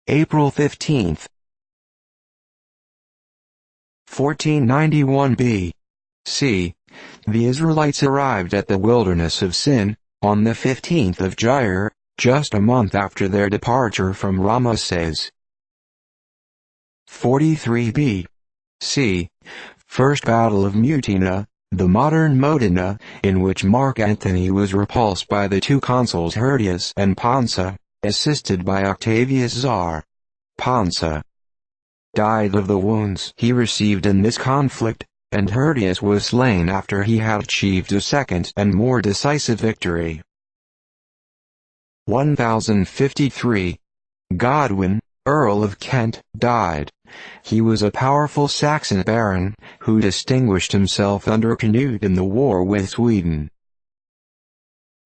April 15. 1491 B.C. The Israelites arrived at the wilderness of Sin, on the 15th of Jair, just a month after their departure from Ramesses. 43 B.C. First Battle of Mutina, the modern Modena, in which Mark Antony was repulsed by the two consuls Hirtius and Pansa, assisted by Octavius Czar. Pansa died of the wounds he received in this conflict, and Hirtius was slain after he had achieved a second and more decisive victory. 1053. Godwin, Earl of Kent, died. He was a powerful Saxon baron, who distinguished himself under Canute in the war with Sweden.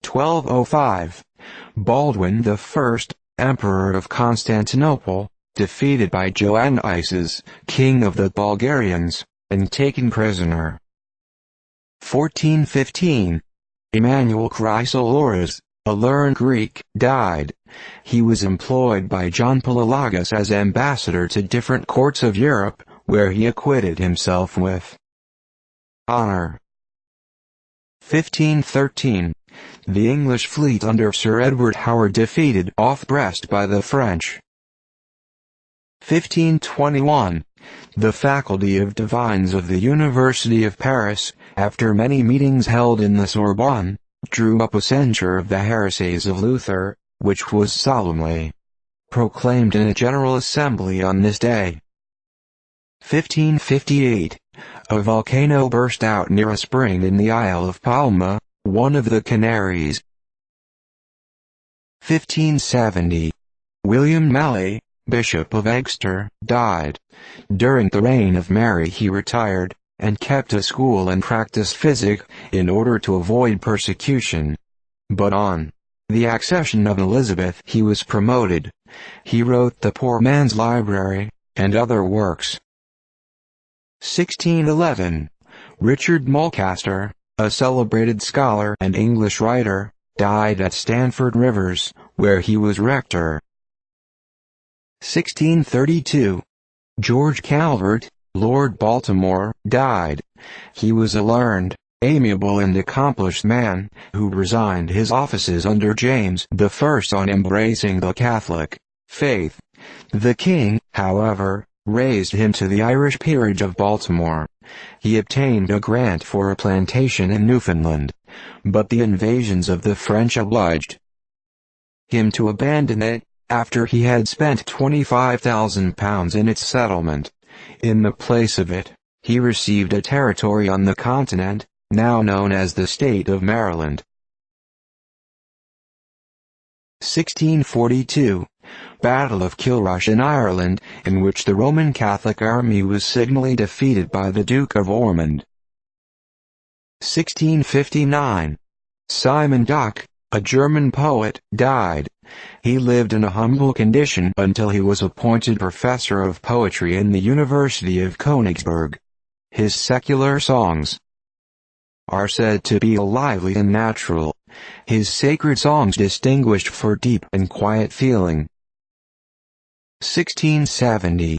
1205. Baldwin I, Emperor of Constantinople, defeated by Ioannis, king of the Bulgarians, and taken prisoner. 1415. Emmanuel Chrysoloras, a learned Greek, died. He was employed by John Philologus as ambassador to different courts of Europe, where he acquitted himself with honor. 1513. The English fleet under Sir Edward Howard defeated off Brest by the French. 1521. The Faculty of Divines of the University of Paris, after many meetings held in the Sorbonne, drew up a censure of the heresies of Luther, which was solemnly proclaimed in a General Assembly on this day. 1558. A volcano burst out near a spring in the Isle of Palma, one of the Canaries. 1570. William Malley, Bishop of Exeter, died. During the reign of Mary he retired, and kept a school and practiced physic, in order to avoid persecution. But on the accession of Elizabeth he was promoted. He wrote the Poor Man's Library, and other works. 1611. Richard Mulcaster, a celebrated scholar and English writer, died at Stanford Rivers, where he was rector. 1632. George Calvert, Lord Baltimore, died. He was a learned, amiable and accomplished man, who resigned his offices under James I on embracing the Catholic faith. The king, however, raised him to the Irish peerage of Baltimore. He obtained a grant for a plantation in Newfoundland, but the invasions of the French obliged him to abandon it, after he had spent £25,000 in its settlement. In the place of it, he received a territory on the continent, now known as the state of Maryland. 1642. Battle of Kilrush in Ireland, in which the Roman Catholic army was signally defeated by the Duke of Ormond. 1659. Simon Duck, a German poet, died. He lived in a humble condition until he was appointed professor of poetry in the University of Königsberg. His secular songs are said to be lively and natural. His sacred songs distinguished for deep and quiet feeling. 1670.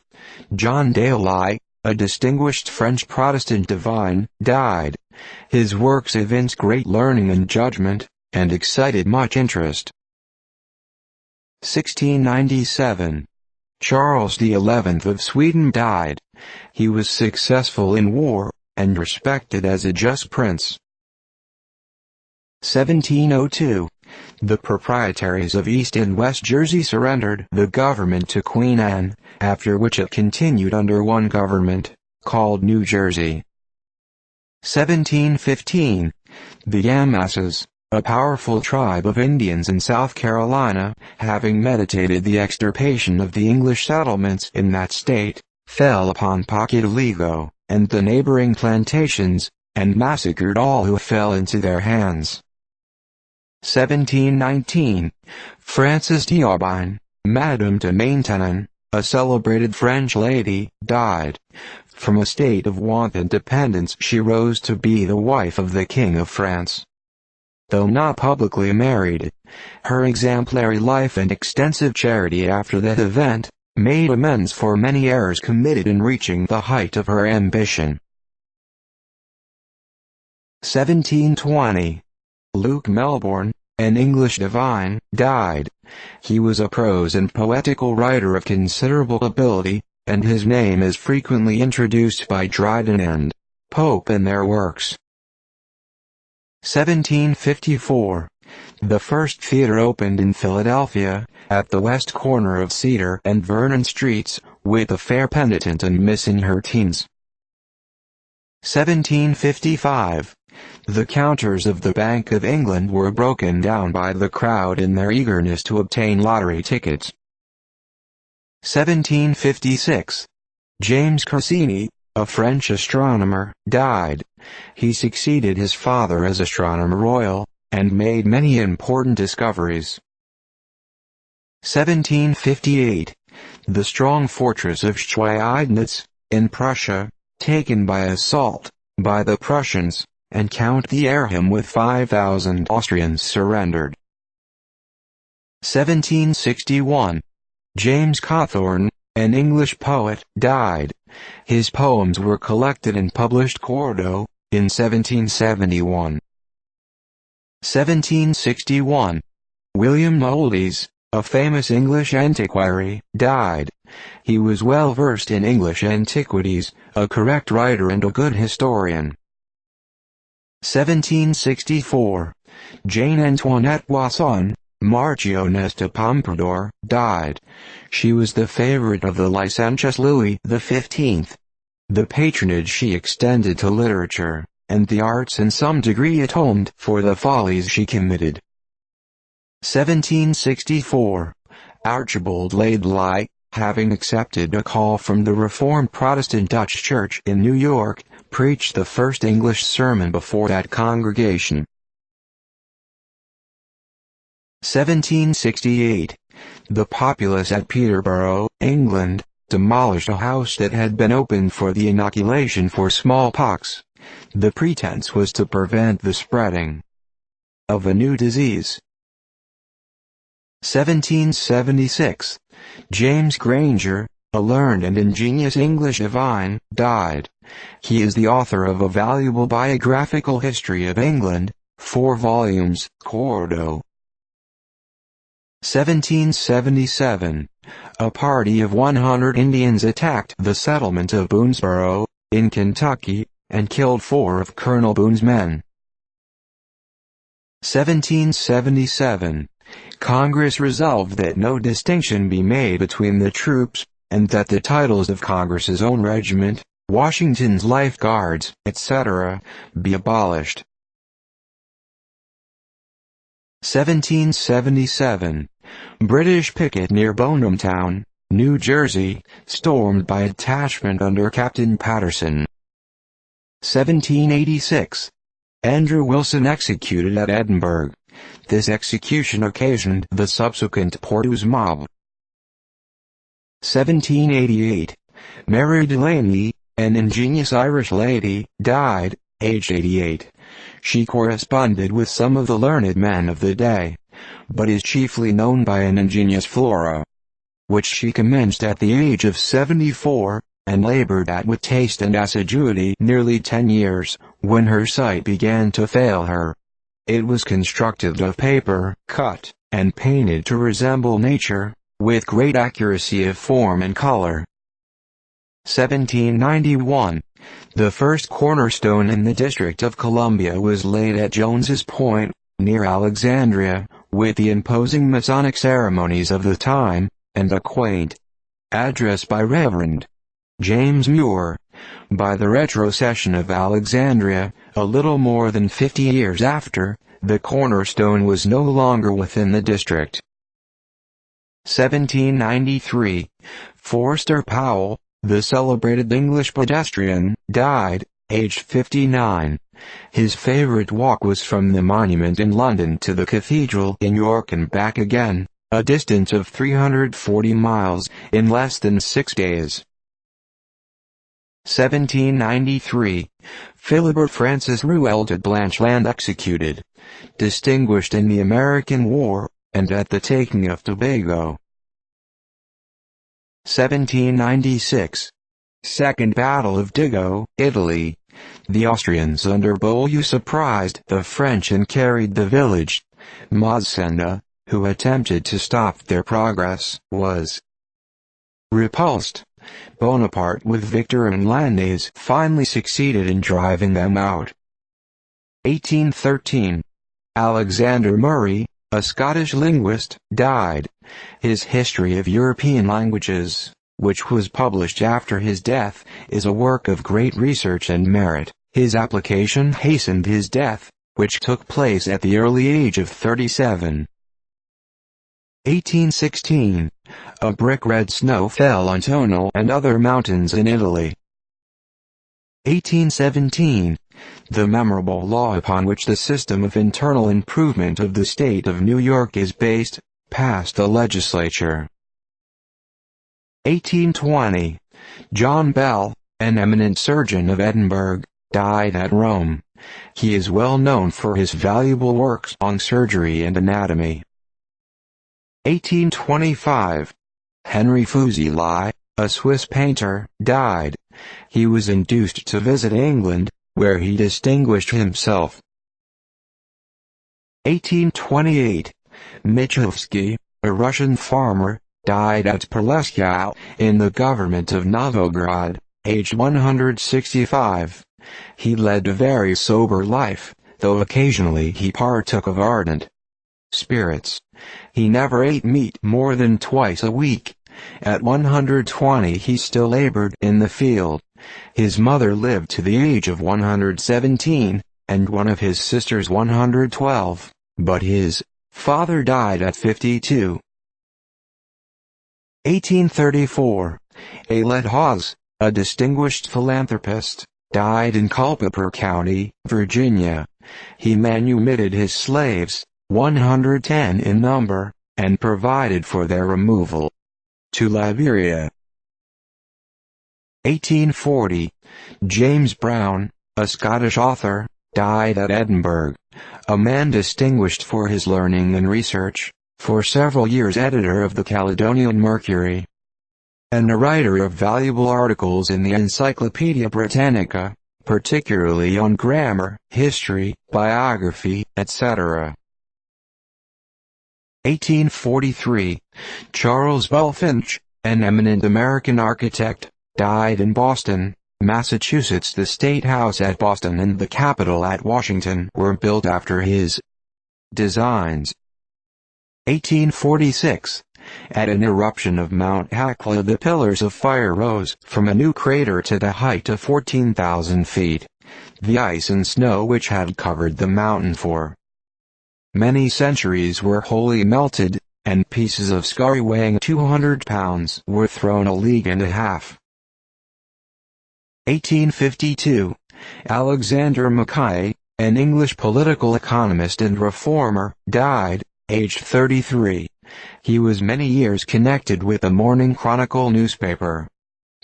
John Daly, a distinguished French Protestant divine, died. His works evinced great learning and judgment, and excited much interest. 1697. Charles XI of Sweden died. He was successful in war, and respected as a just prince. 1702. The proprietaries of East and West Jersey surrendered the government to Queen Anne, after which it continued under one government, called New Jersey. 1715. The Yamasses, a powerful tribe of Indians in South Carolina, having meditated the extirpation of the English settlements in that state, fell upon Pocataligo and the neighboring plantations, and massacred all who fell into their hands. 1719. Frances d'Aubagne, Madame de Maintenon, a celebrated French lady, died. From a state of want and dependence she rose to be the wife of the King of France. though not publicly married. Her exemplary life and extensive charity after that event made amends for many errors committed in reaching the height of her ambition. 1720. Luke Melbourne, an English divine, died. He was a prose and poetical writer of considerable ability, and his name is frequently introduced by Dryden and Pope in their works. 1754. The first theater opened in Philadelphia, at the west corner of Cedar and Vernon Streets, with a fair penitent and miss in her teens. 1755. The counters of the Bank of England were broken down by the crowd in their eagerness to obtain lottery tickets. 1756. James Cassini, a French astronomer, died. He succeeded his father as Astronomer Royal, and made many important discoveries. 1758. The strong fortress of Schweidnitz, in Prussia, taken by assault, by the Prussians, and Count Thierham with 5,000 Austrians surrendered. 1761. James Cawthorne, an English poet, died. His poems were collected and published quarto, in 1771. 1761. William Mouldies, a famous English antiquary, died. He was well versed in English antiquities, a correct writer and a good historian. 1764. Jane Antoinette Poisson, Marchioness de Pompadour, died. She was the favorite of the licentious Louis XV. The patronage she extended to literature and the arts in some degree atoned for the follies she committed. 1764. Archibald Laidlaw, having accepted a call from the Reformed Protestant Dutch Church in New York, preached the first English sermon before that congregation. 1768. The populace at Peterborough, England, demolished a house that had been opened for the inoculation for smallpox. The pretense was to prevent the spreading of a new disease. 1776. James Granger, a learned and ingenious English divine, died. He is the author of a valuable biographical history of England, 4 volumes, quarto. 1777. A party of 100 Indians attacked the settlement of Boonesboro, in Kentucky, and killed 4 of Colonel Boone's men. 1777. Congress resolved that no distinction be made between the troops, and that the titles of Congress's own regiment, Washington's Life Guards, etc., be abolished. 1777. British picket near Bonhamtown, New Jersey, stormed by a detachment under Captain Patterson. 1786. Andrew Wilson executed at Edinburgh. This execution occasioned the subsequent Porteous mob. 1788. Mary Delaney, an ingenious Irish lady, died, aged 88. She corresponded with some of the learned men of the day, but is chiefly known by an ingenious flora, which she commenced at the age of 74, and labored at with taste and assiduity nearly 10 years, when her sight began to fail her. It was constructed of paper, cut, and painted to resemble nature, with great accuracy of form and color. 1791. The first cornerstone in the District of Columbia was laid at Jones's Point, near Alexandria, with the imposing Masonic ceremonies of the time, and a quaint address by Reverend James Muir. By the retrocession of Alexandria, a little more than 50 years after, the cornerstone was no longer within the district. 1793. Forster Powell, the celebrated English pedestrian, died, aged 59. His favorite walk was from the Monument in London to the Cathedral in York and back again, a distance of 340 miles, in less than 6 days. 1793, Philibert Francis Ruel de Blancheland executed, distinguished in the American War, and at the taking of Tobago. 1796, Second Battle of Digo, Italy. The Austrians under Beaulieu surprised the French and carried the village. Massena, who attempted to stop their progress, was repulsed. Bonaparte with Victor and Lannes finally succeeded in driving them out. 1813. Alexander Murray, a Scottish linguist, died. His History of European Languages, which was published after his death, is a work of great research and merit. His application hastened his death, which took place at the early age of 37. 1816. A brick red snow fell on Tonal and other mountains in Italy. 1817. The memorable law upon which the system of internal improvement of the state of New York is based, passed the legislature. 1820. John Bell, an eminent surgeon of Edinburgh, died at Rome. He is well known for his valuable works on surgery and anatomy. 1825. Henry Fuseli, a Swiss painter, died. He was induced to visit England, where he distinguished himself. 1828. Michalski, a Russian farmer, died at Poleskau, in the government of Novgorod, aged 165. He led a very sober life, though occasionally he partook of ardent spirits. He never ate meat more than twice a week. At 120 he still labored in the field. His mother lived to the age of 117, and one of his sisters 112, but his father died at 52. 1834. Alet Hawes, a distinguished philanthropist, died in Culpeper County, Virginia. He manumitted his slaves, 110 in number, and provided for their removal to Liberia. 1840. James Brown, a Scottish author, died at Edinburgh. A man distinguished for his learning and research, for several years editor of the Caledonian Mercury, and a writer of valuable articles in the Encyclopaedia Britannica, particularly on grammar, history, biography, etc. 1843. Charles Bulfinch, an eminent American architect, died in Boston, Massachusetts. The State House at Boston and the Capitol at Washington were built after his designs. 1846. At an eruption of Mount Hecla, the pillars of fire rose from a new crater to the height of 14,000 feet. The ice and snow which had covered the mountain for many centuries were wholly melted, and pieces of scary weighing 200 pounds were thrown a league and a half. 1852. Alexander Mackay, an English political economist and reformer, died, aged 33. He was many years connected with the Morning Chronicle newspaper.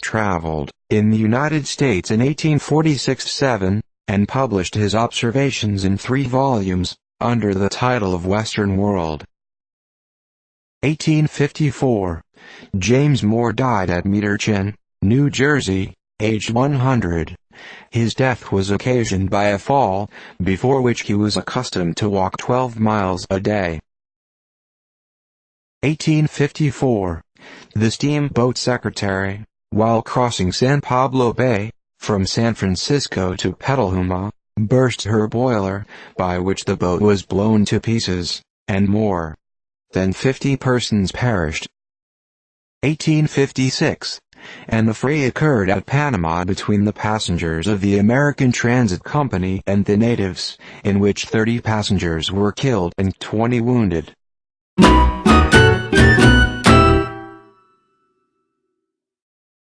Traveled in the United States in 1846-7, and published his observations in 3 volumes, under the title of Western World. 1854. James Moore died at Meterchin, New Jersey, aged 100. His death was occasioned by a fall, before which he was accustomed to walk 12 miles a day. 1854. The steamboat Secretary, while crossing San Pablo Bay, from San Francisco to Petaluma, burst her boiler, by which the boat was blown to pieces, and more than 50 persons perished. 1856. An affray occurred at Panama between the passengers of the American Transit Company and the natives, in which 30 passengers were killed and 20 wounded.